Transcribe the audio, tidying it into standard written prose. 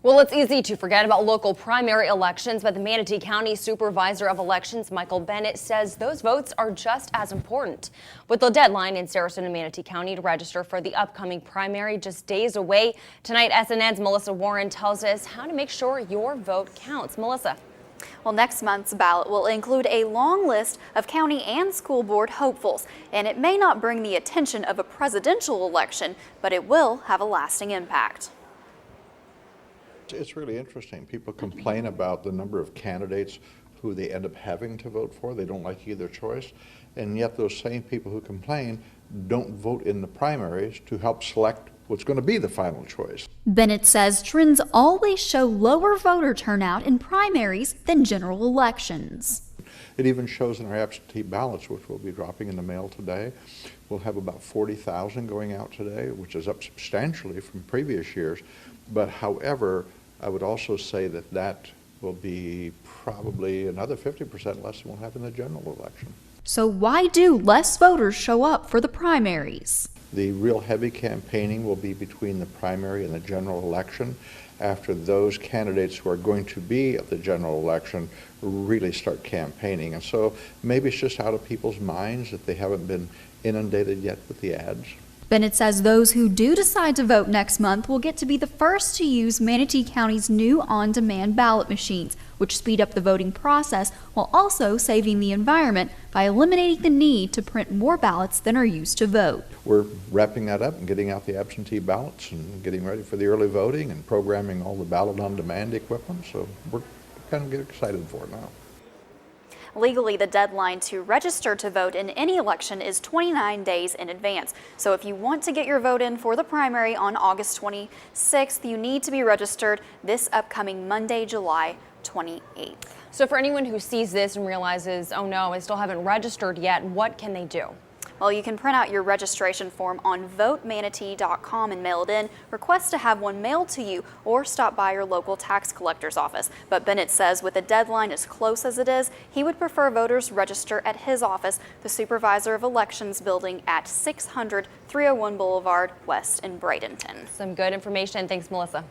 Well, it's easy to forget about local primary elections, but the Manatee County Supervisor of Elections, Michael Bennett, says those votes are just as important. With the deadline in Sarasota and Manatee County to register for the upcoming primary just days away, tonight SNN's Melissa Warren tells us how to make sure your vote counts. Melissa. Well, next month's ballot will include a long list of county and school board hopefuls, and it may not bring the attention of a presidential election, but it will have a lasting impact. It's really interesting. People complain about the number of candidates who they end up having to vote for. They don't like either choice. And yet those same people who complain don't vote in the primaries to help select what's going to be the final choice. Bennett says trends always show lower voter turnout in primaries than general elections. It even shows in our absentee ballots, which will be dropping in the mail today. We'll have about 40,000 going out today, which is up substantially from previous years. But however, I would also say that that will be probably another 50% less than we'll have in the general election. So why do less voters show up for the primaries? The real heavy campaigning will be between the primary and the general election after those candidates who are going to be at the general election really start campaigning. And so maybe it's just out of people's minds that they haven't been inundated yet with the ads. Bennett says those who do decide to vote next month will get to be the first to use Manatee County's new on-demand ballot machines, which speed up the voting process while also saving the environment by eliminating the need to print more ballots than are used to vote. We're wrapping that up and getting out the absentee ballots and getting ready for the early voting and programming all the ballot on-demand equipment, so we're kind of getting excited for it now. Legally, the deadline to register to vote in any election is 29 days in advance. So if you want to get your vote in for the primary on August 26th, you need to be registered this upcoming Monday, July 28th. So for anyone who sees this and realizes, oh no, I still haven't registered yet, what can they do? Well, you can print out your registration form on votemanatee.com and mail it in, request to have one mailed to you, or stop by your local tax collector's office. But Bennett says with the deadline as close as it is, he would prefer voters register at his office, the Supervisor of Elections building at 600 301 Boulevard West in Bradenton. Some good information. Thanks, Melissa.